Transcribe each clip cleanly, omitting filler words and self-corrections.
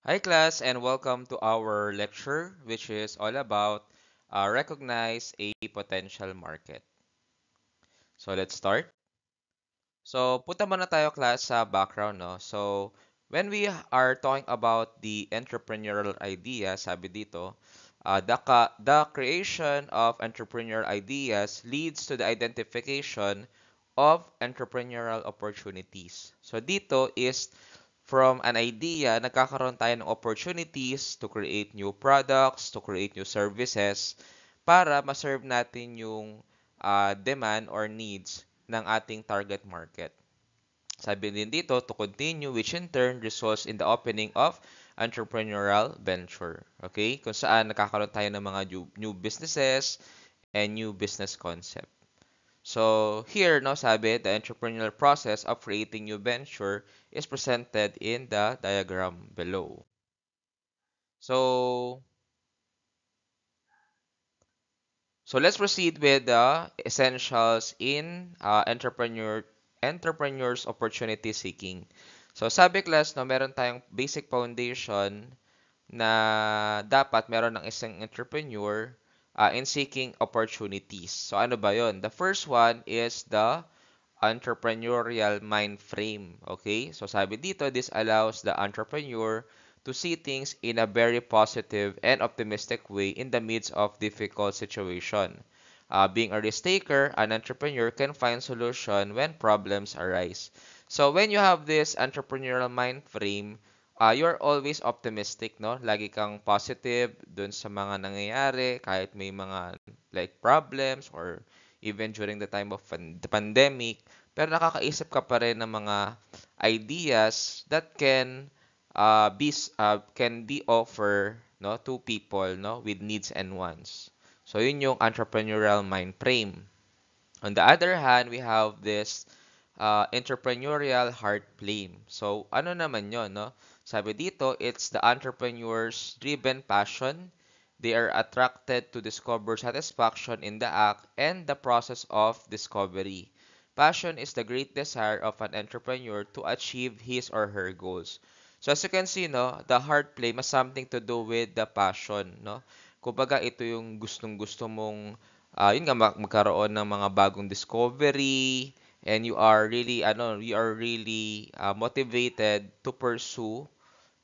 Hi, class, and welcome to our lecture, which is all about recognize a potential market. So, let's start. So, punta muna tayo, class, sa background, no? So, when we are talking about the entrepreneurial idea, sabi dito, the creation of entrepreneurial ideas leads to the identification of entrepreneurial opportunities. So, dito is from an idea, nagkakaroon tayo ng opportunities to create new products, to create new services, para ma-serve natin yung demand or needs ng ating target market. Sabi din dito, to continue, which in turn results in the opening of entrepreneurial venture. Okay? Kung saan nakakaroon tayo ng mga new businesses and new business concept. So here, no, sabi, the entrepreneurial process of creating new venture is presented in the diagram below. So, so let's proceed with the essentials in entrepreneurs opportunity seeking. So sabi class, no, meron tayong basic foundation na dapat meron ng isang entrepreneur in seeking opportunities. So ano ba yon? The first one is the entrepreneurial mind frame. Okay? So sabi dito, this allows the entrepreneur to see things in a very positive and optimistic way in the midst of difficult situation. Being a risk taker, an entrepreneur can find solution when problems arise. So when you have this entrepreneurial mind frame, you're always optimistic, no? Lagi kang positive dun sa mga nangyayari, kahit may mga like problems or even during the time of the pandemic, pero nakakaisip ka pa rin ng mga ideas that can be offer, no, to people, no, with needs and wants. So yun yung entrepreneurial mind frame. On the other hand, we have this entrepreneurial heart flame. So ano naman yon, no? Sabi dito, it's the entrepreneur's driven passion. They are attracted to discover satisfaction in the act and the process of discovery. Passion is the great desire of an entrepreneur to achieve his or her goals. So as you can see, no, the heart flame has something to do with the passion, no? Kumbaga, ito yung gustong-gusto mong yun nga magkaroon ng mga bagong discovery, and you are really motivated to pursue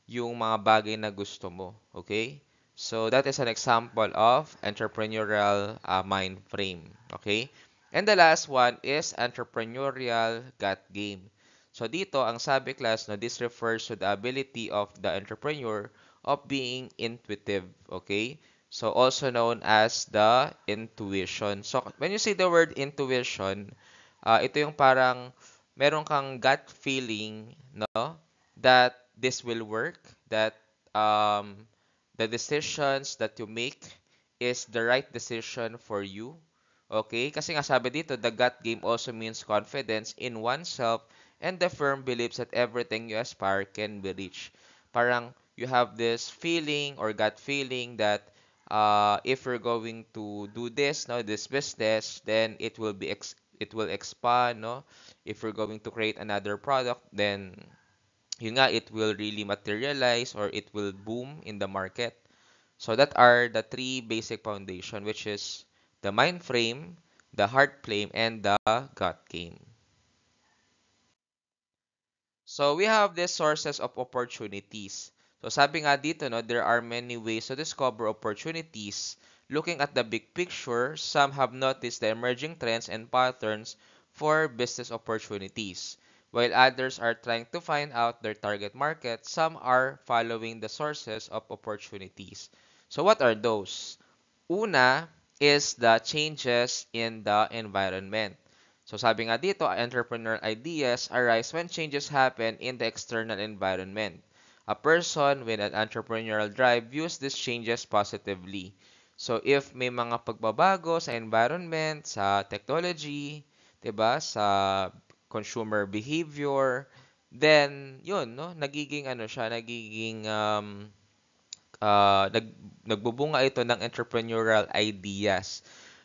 yung mga bagay na gusto mo. Okay? So that is an example of entrepreneurial mind frame. Okay? And the last one is entrepreneurial gut game. So dito, ang sabi class, no, this refers to the ability of the entrepreneur of being intuitive. Okay? So also known as the intuition. So when you say the word intuition, ito yung parang meron kang gut feeling, no, that this will work, that um, the decisions that you make is the right decision for you. Okay? Kasi nga sabi dito, the gut game also means confidence in oneself and the firm believes that everything you aspire can be reached. Parang you have this feeling or gut feeling that if you're going to do this, no, this business, then it will expand, no? If you're going to create another product, then yun nga, it will really materialize or it will boom in the market. So that are the three basic foundation, which is the mind frame, the heart frame, and the gut game. So we have these sources of opportunities. So sabi nga dito, no, there are many ways to discover opportunities. Looking at the big picture, some have noticed the emerging trends and patterns for business opportunities. While others are trying to find out their target market, some are following the sources of opportunities. So what are those? Una is the changes in the environment. So sabi nga dito, entrepreneurial ideas arise when changes happen in the external environment. A person with an entrepreneurial drive views these changes positively. So if may mga pagbabago sa environment, sa technology, 'di ba, sa consumer behavior, then yun, no, nagiging ano siya, nagiging uh, nag, nagbubunga ito ng entrepreneurial ideas.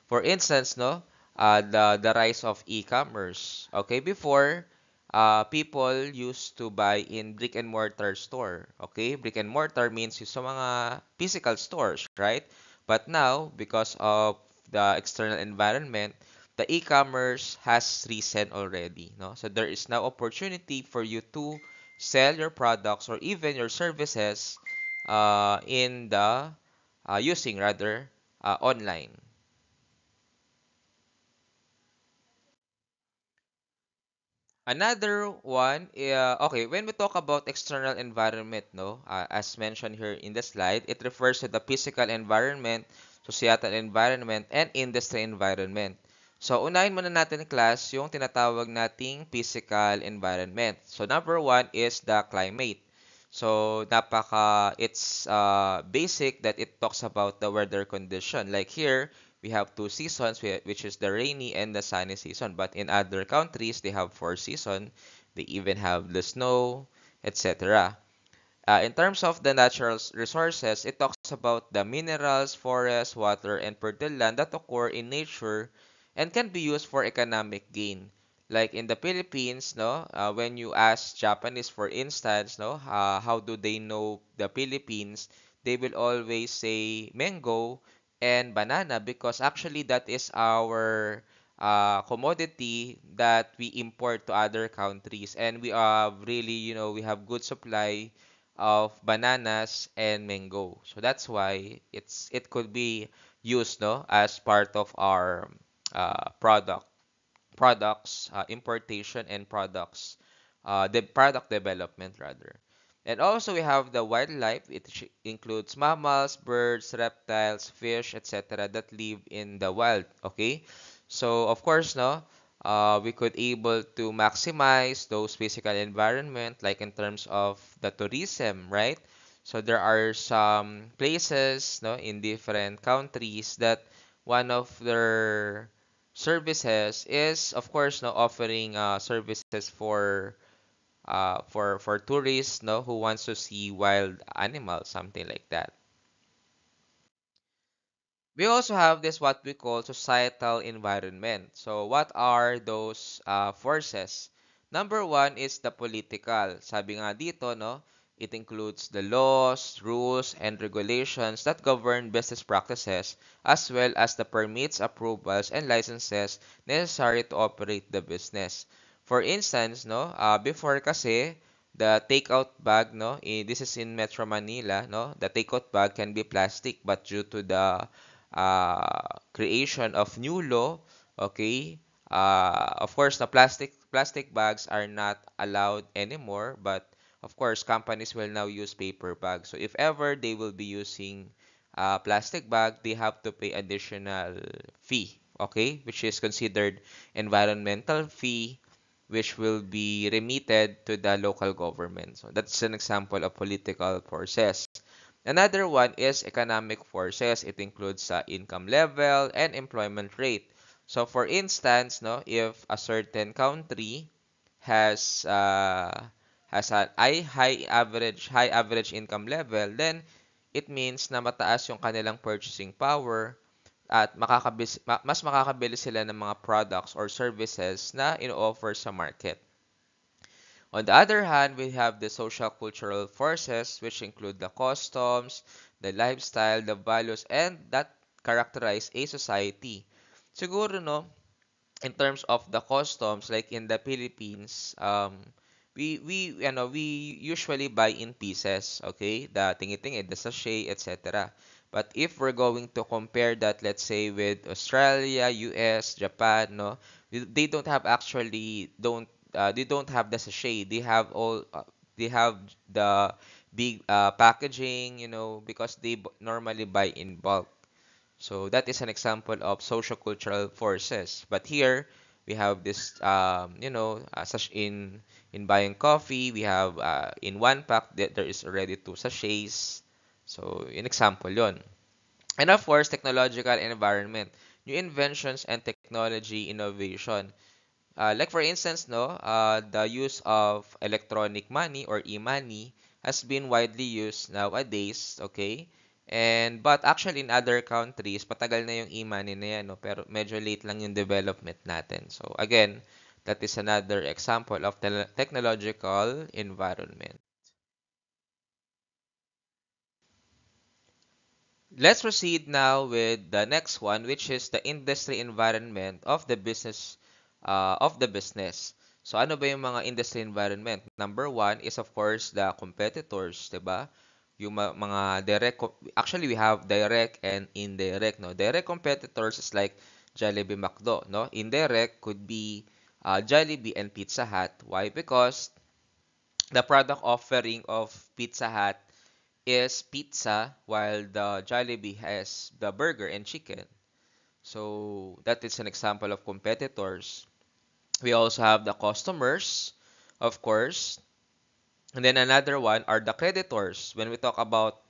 For instance, no, the rise of e-commerce. Okay, before, people used to buy in brick and mortar store. Okay, brick and mortar means yung sa mga physical stores, right? But now, because of the external environment, the e-commerce has risen already, no? So there is now opportunity for you to sell your products or even your services in the using rather online. Another one, okay, when we talk about external environment, no, as mentioned here in the slide, it refers to the physical environment, societal environment, and industry environment. So, unahin muna natin, class, yung tinatawag nating physical environment. So, number one is the climate. So, it's basic that it talks about the weather condition. Like here, we have two seasons, which is the rainy and the sunny season. But in other countries, they have four seasons. They even have the snow, etc. In terms of the natural resources, it talks about the minerals, forest, water, and fertile land that occur in nature and can be used for economic gain. Like in the Philippines, no, when you ask Japanese, for instance, no, how do they know the Philippines? They will always say mango and banana because actually that is our commodity that we import to other countries, and we are really, we have good supply of bananas and mango. So that's why it could be used, no, as part of our products importation and the product development rather. And also we have the wildlife. It includes mammals, birds, reptiles, fish, etc. that live in the wild. Okay, so of course, no, we could able to maximize those physical environment, like in terms of the tourism, right? So there are some places, no, in different countries that one of their services is, of course, no, offering services for tourists, no, who wants to see wild animals, something like that. We also have this what we call societal environment. So what are those forces? Number one is the political. Sabi nga dito, no, it includes the laws, rules, and regulations that govern business practices, as well as the permits, approvals, and licenses necessary to operate the business. For instance, no, before kasi, the takeout bag, no, this is in Metro Manila, no, the takeout bag can be plastic, but due to the creation of new law, okay, of course, the plastic bags are not allowed anymore, but of course, companies will now use paper bags. So if ever they will be using plastic bag, they have to pay additional fee, okay, which is considered environmental fee, which will be remitted to the local government. So that's an example of political forces. Another one is economic forces. It includes income level and employment rate. So for instance, no, if a certain country has a high average income level, then it means na mataas yung kanilang purchasing power at mas makakabili sila ng mga products or services na ino-offer sa market. On the other hand, we have the social cultural forces, which include the customs, the lifestyle, the values, and that characterize a society. Siguro, no, in terms of the customs, like in the Philippines, we usually buy in pieces, okay? The tingi-tingi, the sachet, etc. But if we're going to compare that, let's say with Australia, US, Japan, no, they don't have actually don't they don't have the sachet. They have the big packaging, because they normally buy in bulk. So that is an example of social-cultural forces. But here we have this, such in buying coffee, we have in one pack that there is already two sachets. So, in example yon. And of course, technological environment, new inventions and technology innovation. Like for instance, no, the use of electronic money or e-money has been widely used nowadays, okay? And but actually in other countries, patagal na yung e-money na yan, no? Pero medyo late lang yung development natin. So again, That is another example of the technological environment. Let's proceed now with the next one, which is the industry environment of the business. So ano ba yung mga industry environment? Number one is of course the competitors, 'di ba? Yung mga actually we have direct and indirect, no? Direct competitors is like Jollibee, McDo, no? Indirect could be Jollibee and Pizza Hut. Why? Because the product offering of Pizza Hut is pizza while the Jollibee has the burger and chicken. So that is an example of competitors. We also have the customers, of course. And then another one are the creditors. When we talk about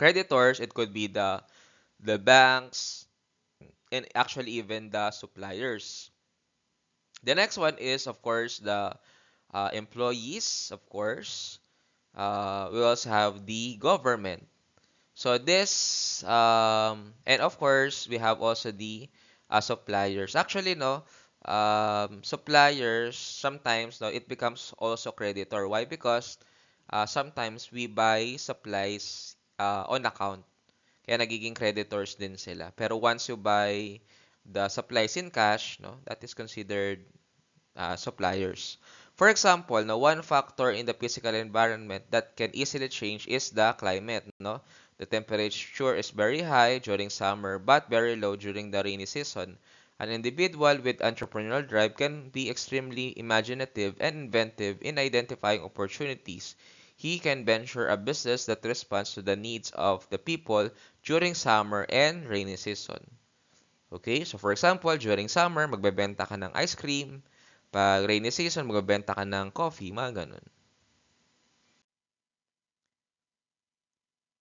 creditors, it could be the banks and actually even the suppliers. The next one is of course the employees, of course. We also have the government. So this, and of course, we have also the suppliers. Actually, no, suppliers sometimes, no, it becomes also creditor. Why? Because sometimes we buy supplies on account. Kaya nagiging creditors din sila. Pero once you buy the supplies in cash, no, that is considered suppliers. For example, no, one factor in the physical environment that can easily change is the climate. No, the temperature is very high during summer but very low during the rainy season. An individual with entrepreneurial drive can be extremely imaginative and inventive in identifying opportunities. He can venture a business that responds to the needs of the people during summer and rainy season. Okay, so for example, during summer, magbebenta ka ng ice cream. Pag rainy season, magbebenta ka ng coffee, mga ganun.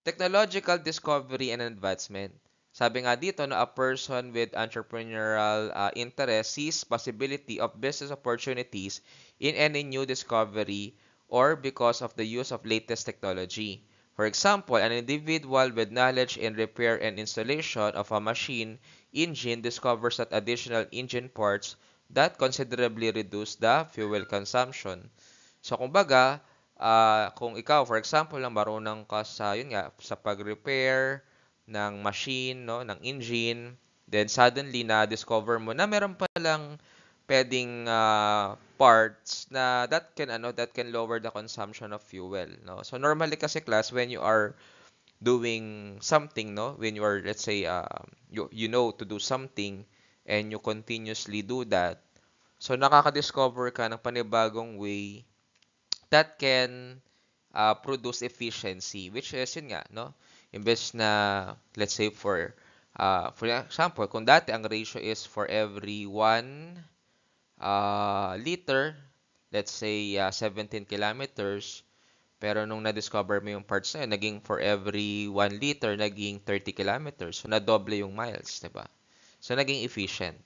Technological discovery and advancement. Sabi nga dito na a person with entrepreneurial interest sees possibility of business opportunities in any new discovery or because of the use of latest technology. For example, an individual with knowledge in repair and installation of a machine engine discovers that additional engine parts that considerably reduce the fuel consumption. So, kumbaga, kung ikaw, for example, lang marunong ka sa, yun nga, sa pag-repair ng machine, no, ng engine, then suddenly na-discover mo na meron palang pwedeng parts na that can lower the consumption of fuel, no. So normally kasi class when you are doing something, no, when you are, let's say, you know to do something and you continuously do that, so nakaka-discover ka ng panibagong way that can produce efficiency, which is yun nga, no? Imbes na, let's say for example, kung dati ang ratio is for every 1 liter, let's say 17 kilometers, pero nung na-discover mo yung parts na yun, naging for every 1 liter, naging 30 kilometers. So, na-double yung miles, di ba? So, naging efficient.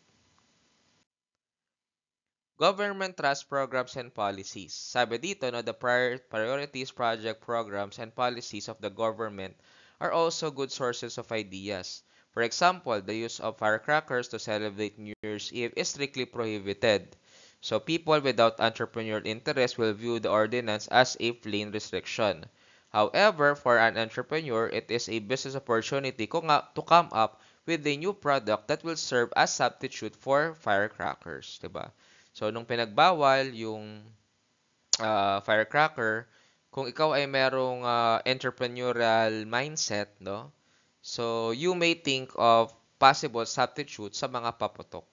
Government trust programs and policies. Sabi dito, no, the priorities, project programs, and policies of the government are also good sources of ideas. For example, the use of firecrackers to celebrate New Year's Eve is strictly prohibited. So people without entrepreneurial interest will view the ordinance as a plain restriction. However, for an entrepreneur, it is a business opportunity to come up with a new product that will serve as substitute for firecrackers, 'di ba? So, nung pinagbawal yung firecracker, kung ikaw ay merong entrepreneurial mindset, no? So, you may think of possible substitute sa mga paputok.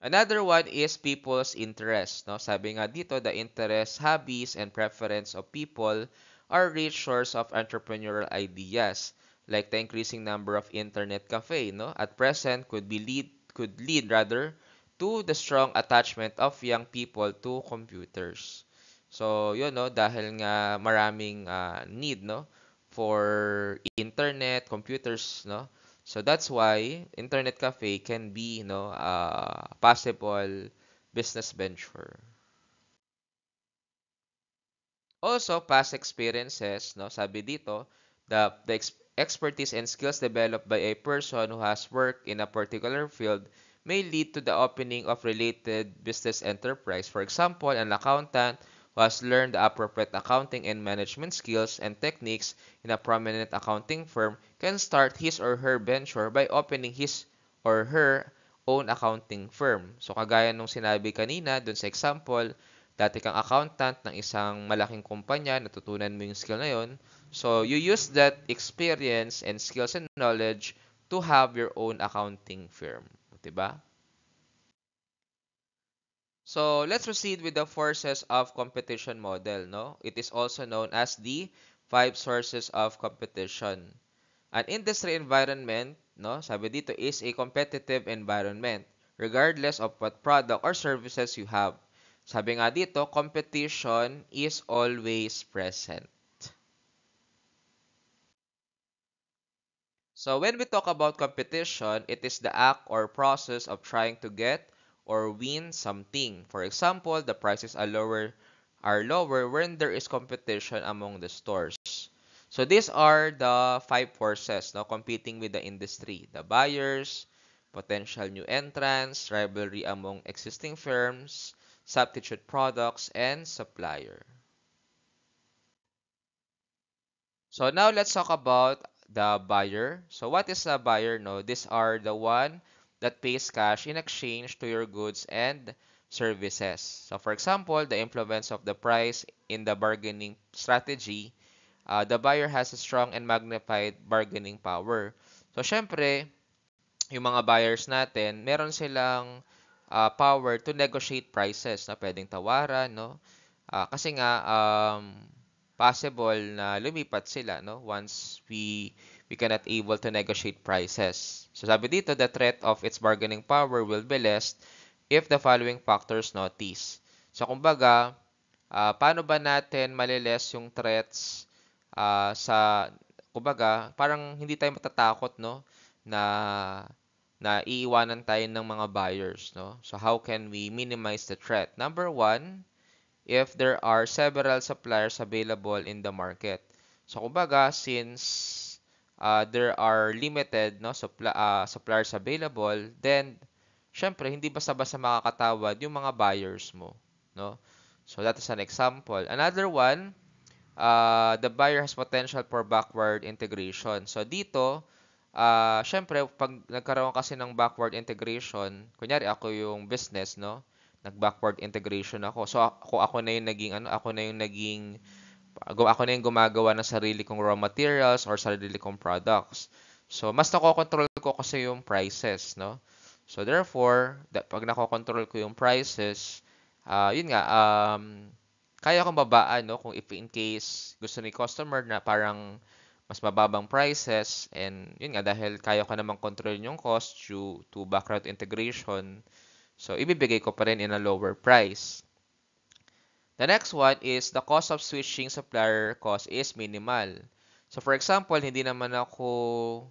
Another one is people's interest, no? Sabi nga dito, the interests, hobbies, and preference of people are rich source of entrepreneurial ideas, like the increasing number of internet cafe, no? At present could lead rather to the strong attachment of young people to computers. So, yun, no, dahil nga maraming need, no, for internet, computers, no. So that's why internet cafe can be, a possible business venture. Also, past experiences, no, sabi dito, the expertise and skills developed by a person who has worked in a particular field may lead to the opening of related business enterprise. For example, an accountant who has learned the appropriate accounting and management skills and techniques in a prominent accounting firm can start his or her venture by opening his or her own accounting firm. So kagaya nung sinabi kanina dun sa example, dati kang accountant ng isang malaking kumpanya, natutunan mo yung skill na yun. So you use that experience and skills and knowledge to have your own accounting firm. Diba? So let's proceed with the forces of competition model. No? It is also known as the five sources of competition. An industry environment, no, sabi dito, is a competitive environment regardless of what product or services you have. Sabi nga dito, competition is always present. So when we talk about competition, it is the act or process of trying to get or win something. For example, the prices are lower when there is competition among the stores. So these are the five forces no, competing with the industry. The buyers, potential new entrants, rivalry among existing firms, substitute products, and supplier. So now let's talk about the buyer. So what is a buyer? No, these are the one that pays cash in exchange to your goods and services. So for example, the influence of the price in the bargaining strategy, the buyer has a strong and magnified bargaining power. So syempre, yung mga buyers natin, meron silang power to negotiate prices na pwedeng tawaran, no? Kasi nga possible na lumipat sila, no? Once we cannot able to negotiate prices. So sabi dito, the threat of its bargaining power will be less if the following factors notice. So kumbaga, paano ba natin maliles yung threats sa kumbaga, parang hindi tayo matatakot, no? Na iiwanan tayo ng mga buyers, no? So how can we minimize the threat? Number one, if there are several suppliers available in the market. So kumbaga, since there are limited no suppliers available, then syempre hindi basta-basta makakatawad yung mga buyers mo, no? So that is an example. Another one, the buyer has potential for backward integration. So dito, syempre, pag nagkaroon kasi ng backward integration, kunyari ako yung business, no? Nag-backward integration ako. So ako na yung naging ako na yung gumagawa ng sarili kong raw materials or sarili kong products. So mas nakokontrol ko kasi yung prices, no? So therefore, pag nakokontrol ko yung prices, yun nga, kaya kong babaan, no? Kung if in case gusto ni customer na parang mas mababang prices and yun nga dahil kaya ko namang control yung cost to backward integration, so ibibigay ko pa rin in a lower price. The next one is the cost of switching supplier cost is minimal. So for example, hindi naman ako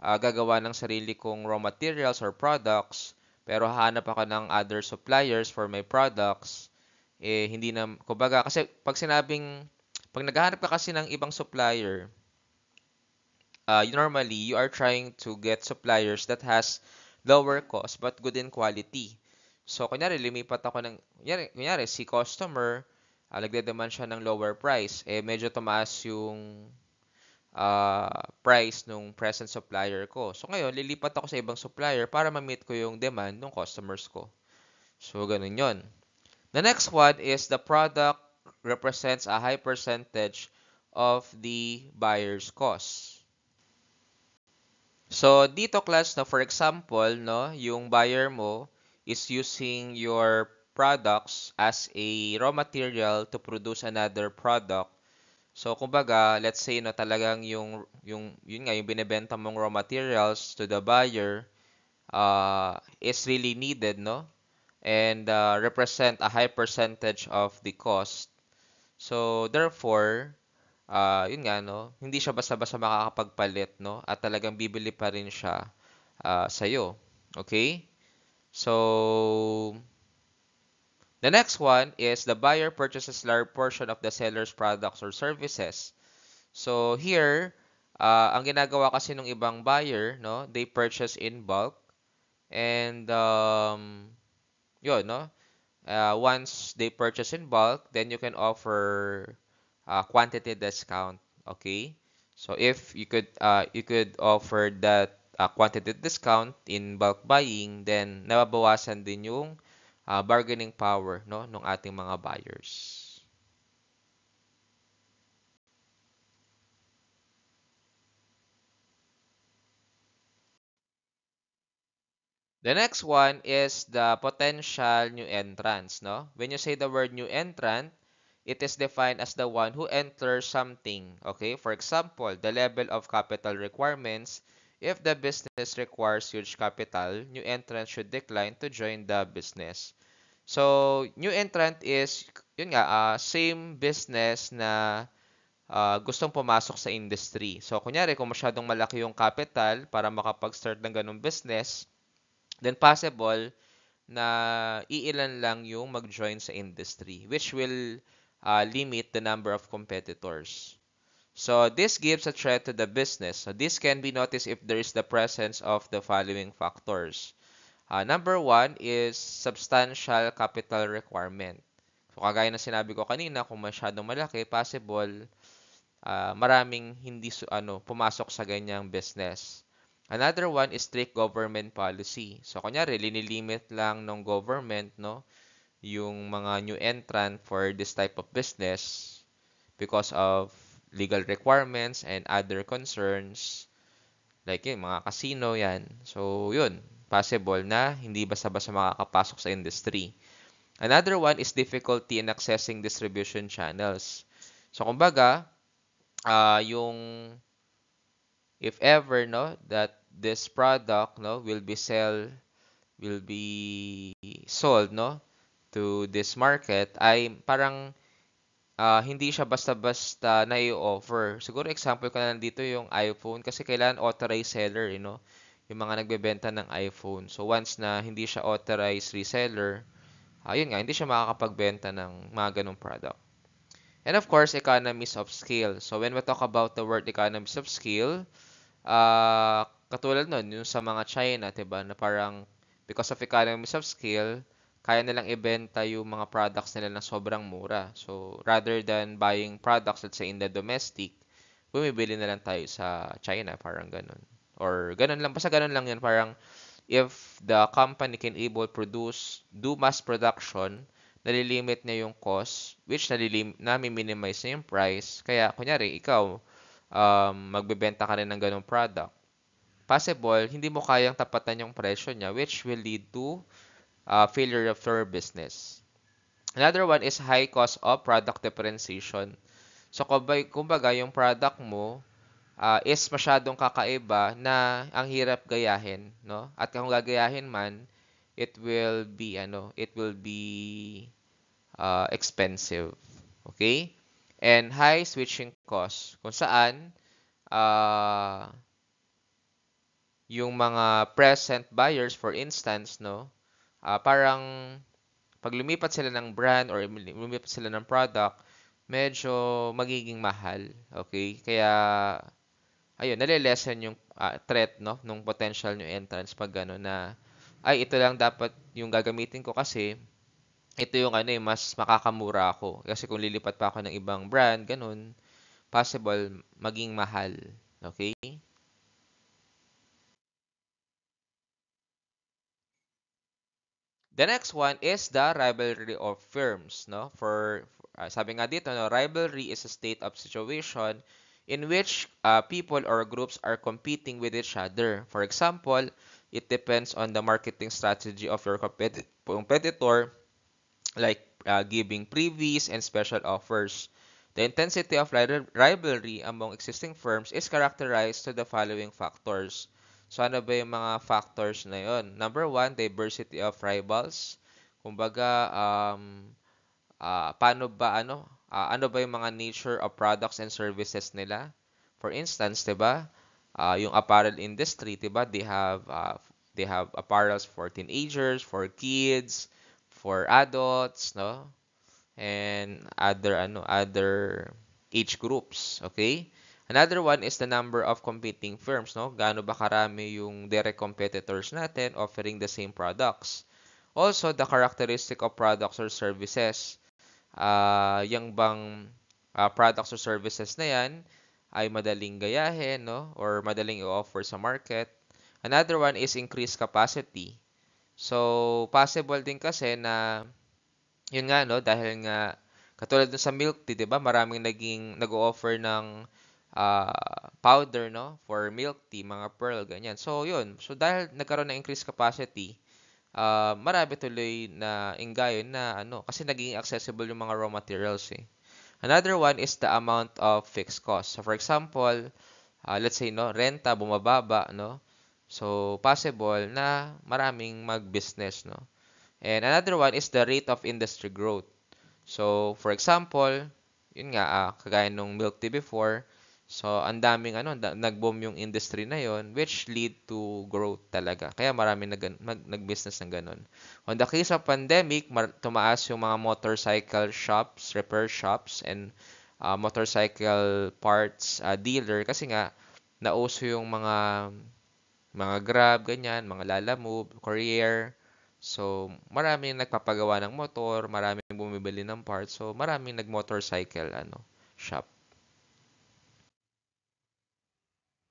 gagawa ng sarili kong raw materials or products, pero hahanap ako ng other suppliers for my products. Hindi na, kumbaga, kasi pag naghahanap ka kasi ng ibang supplier, normally, you are trying to get suppliers that has lower cost but good in quality. So, kunyari, lumipat ako kunyari si customer, nagde-demand siya ng lower price, medyo tumaas yung price nung present supplier ko. So, ngayon, lilipat ako sa ibang supplier para ma-meet ko yung demand ng customers ko. So, ganun yon. The next one is the product represents a high percentage of the buyer's cost. So, dito class na for example, no, yung buyer mo is using your products as a raw material to produce another product. So, kumbaga, let's say no talagang yun nga yung binebenta mong raw materials to the buyer is really needed, no? And represent a high percentage of the cost. So, therefore, yun nga, no? Hindi siya basta-basta makakapagpalit, no? At talagang bibili pa rin siya sa'yo. Okay? So, the next one is the buyer purchases large portion of the seller's products or services. So, here, ang ginagawa kasi ng ibang buyer, no? They purchase in bulk And yun, no? Once they purchase in bulk, then you can offer quantity discount. Okay? So if you could offer that quantity discount in bulk buying, then nababawasan din yung bargaining power, no, ng ating mga buyers. The next one is the potential new entrants, no? When you say the word new entrant, it is defined as the one who enters something, okay? For example, the level of capital requirements. If the business requires huge capital, new entrants should decline to join the business. So, new entrant is, yun nga, same business na gustong pumasok sa industry. So, kunyari, kung masyadong malaki yung capital para makapag-start ng ganong business, then possible na iilan lang yung mag-join sa industry, which will limit the number of competitors. So this gives a threat to the business. So this can be noticed if there is the presence of the following factors. Number one is substantial capital requirement. So kagaya na sinabi ko kanina, kung masyadong malaki, possible maraming hindi pumasok sa ganyang business. Another one is strict government policy. So, kunyari, linilimit lang ng government, no, yung mga new entrant for this type of business because of legal requirements and other concerns, like yung mga casino, yan. So, yun, possible na hindi basta-basta makakapasok sa industry. Another one is difficulty in accessing distribution channels. So, kumbaga, yung if ever, no, that this product, no, will be sold, no, to this market, ay parang hindi siya basta-basta na i-offer. Siguro example ko na dito yung iPhone kasi kailangan authorized seller, yung mga nagbebenta ng iPhone. So once na hindi siya authorized reseller, ayun nga, hindi siya makakapagbenta ng mga ganong product. And of course, economies of scale. So when we talk about the word economies of scale, katulad nun, yung sa mga China, 'di ba, na parang because of economies of scale, kaya nilang ibenta yung mga products nila na sobrang mura. So rather than buying products, let's say in the domestic, bumibili na lang tayo sa China, parang ganun. Or ganun lang, basta ganun lang yun, parang if the company can able do mass production, nalilimit niya yung cost, which nami-minimize na yung price. Kaya, kunyari, ikaw, magbebenta ka rin ng ganong product. Possible, hindi mo kayang tapatan yung presyo niya, which will lead to failure of your business. Another one is high cost of product differentiation. So, kumbaga, yung product mo, is masyadong kakaiba na ang hirap gayahin, no? At kung gagayahin man, it will be expensive. Okay? And high switching cost, kung saan uh, yung mga present buyers, for instance, no, parang pag lumipat sila ng brand or lumipat sila ng product, medyo magiging mahal. Okay? Kaya ayun, nale-lessen yung threat, no, nung potential new entrants pag gano'n na, ay, ito lang dapat yung gagamitin ko kasi ito yung mas makakamura ako. Kasi kung lilipat pa ako ng ibang brand, ganun, possible maging mahal. Okay? The next one is the rivalry of firms, no? Sabi nga dito, no, rivalry is a state of situation in which people or groups are competing with each other. For example, it depends on the marketing strategy of your competitor, like giving freebies and special offers. The intensity of rivalry among existing firms is characterized to the following factors. So ano ba yung mga factors na yun? Number one, diversity of rivals. Kumbaga, ano ba yung mga nature of products and services nila? For instance, 'di ba? Yung apparel industry, 'di ba? They have apparels for teenagers, for kids, for adults, no? And other age groups, okay? Another one is the number of competing firms, no? Gaano ba karami yung direct competitors natin offering the same products. Also, the characteristic of products or services. Yung bang products or services na yan ay madaling gayahin, no? Or madaling i-offer sa market. Another one is increased capacity. So, possible din kasi na, yun nga, no? Dahil nga, katulad dun sa milk tea, di ba? Maraming nag-o-offer ng powder, no? For milk tea, mga pearl, ganyan. So, yun. So, dahil nagkaroon ng increased capacity, marami tuloy na enggayon na ano, kasi naging accessible yung mga raw materials eh. Another one is the amount of fixed cost. So for example, let's say no, renta bumababa, no? So possible na maraming mag-business, no? And another one is the rate of industry growth. So for example, yun nga kagaya nung milk tea before, so ang daming nag-boom yung industry na yon which lead to growth talaga. Kaya marami nag-business ng ganun. On the case of pandemic, tumaas yung mga motorcycle shops, repair shops, and motorcycle parts dealer kasi nga nauso yung mga Grab, ganyan, mga Lalamove, Courier. So, maraming nagpapagawa ng motor, maraming bumibili ng parts. So, maraming nag-motorcycle shop.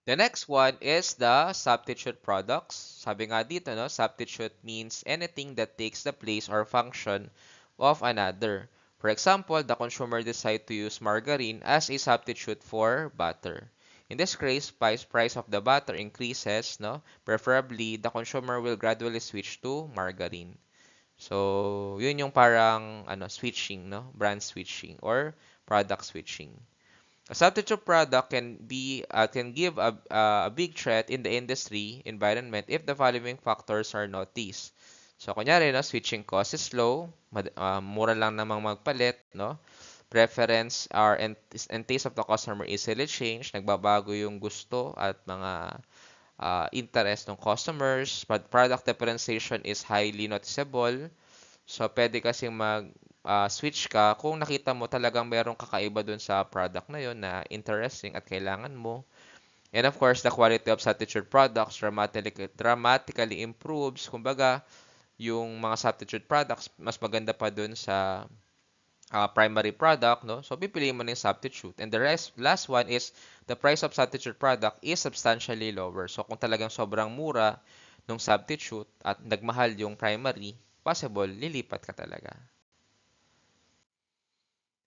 The next one is the substitute products. Sabi nga dito, no, substitute means anything that takes the place or function of another. For example, the consumer decide to use margarine as a substitute for butter. In this case, price of the butter increases, no? Preferably, the consumer will gradually switch to margarine. So, yun yung parang switching, no? Brand switching or product switching. A substitute product can give a big threat in the industry environment if the following factors are noticed. So, kunyari, no, switching cost is low, mura lang namang magpalit, no? Preference and taste of the customer easily change, nagbabago yung gusto at mga interest ng customers, but product differentiation is highly noticeable. So, pwede kasing switch ka kung nakita mo talagang mayroong kakaiba dun sa product na yon na interesting at kailangan mo. And of course, the quality of substitute products dramatically improves. Kumbaga, yung mga substitute products, mas maganda pa dun sa primary product, no? So, pipiliin mo na yung substitute. And the last one is, the price of substitute product is substantially lower. So, kung talagang sobrang mura nung substitute at nagmahal yung primary, possible, lilipat ka talaga.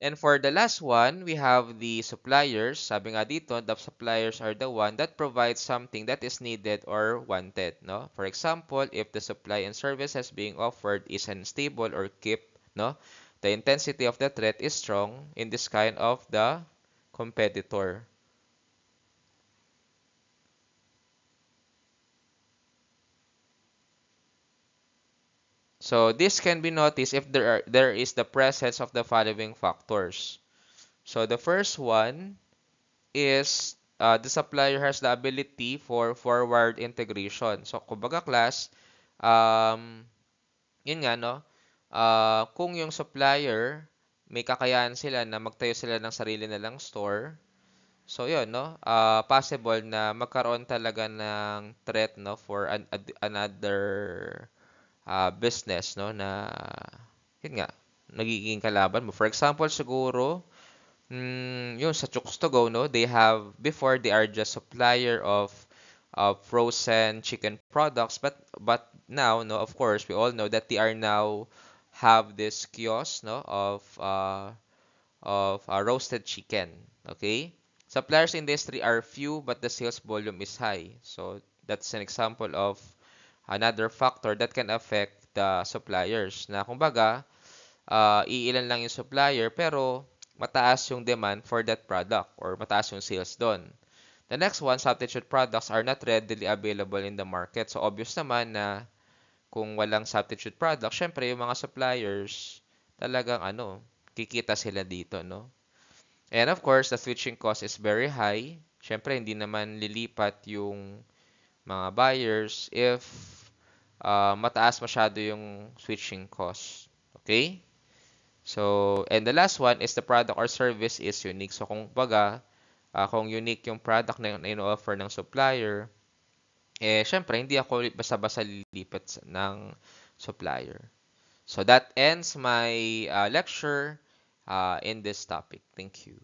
And for the last one, we have the suppliers. Sabi nga dito, the suppliers are the one that provides something that is needed or wanted, no? For example, if the supply and services being offered is unstable or keep, no? The intensity of the threat is strong in this kind of the competitor. So this can be noticed if there is the presence of the following factors. So the first one is the supplier has the ability for forward integration. So kumbaga class, um, yun nga no, kung yung supplier may kakayahan sila na magtayo sila ng sarili nilang store, so yun no, possible na magkaroon talaga ng threat no for another business no na yun nga nagiging kalaban mo. For example, siguro yung sa Chooks to Go, no, before they are just supplier of frozen chicken products, but now, no, of course, we all know that they are now have this kiosk, no, of roasted chicken. Okay, suppliers industry are few, but the sales volume is high. So that's an example of another factor that can affect the suppliers. Na kumbaga, iilan lang yung supplier pero mataas yung demand for that product or mataas yung sales doon. The next one, substitute products are not readily available in the market. So obvious naman na kung walang substitute product, syempre yung mga suppliers talagang kikita sila dito, no? And of course, the switching cost is very high. Syempre hindi naman lilipat yung mga buyers if mataas masyado yung switching cost. Okay? So, and the last one is the product or service is unique. So, kung baga, kung unique yung product na ino-offer ng supplier, syempre, hindi ako basta-basta lilipat ng supplier. So that ends my lecture in this topic. Thank you.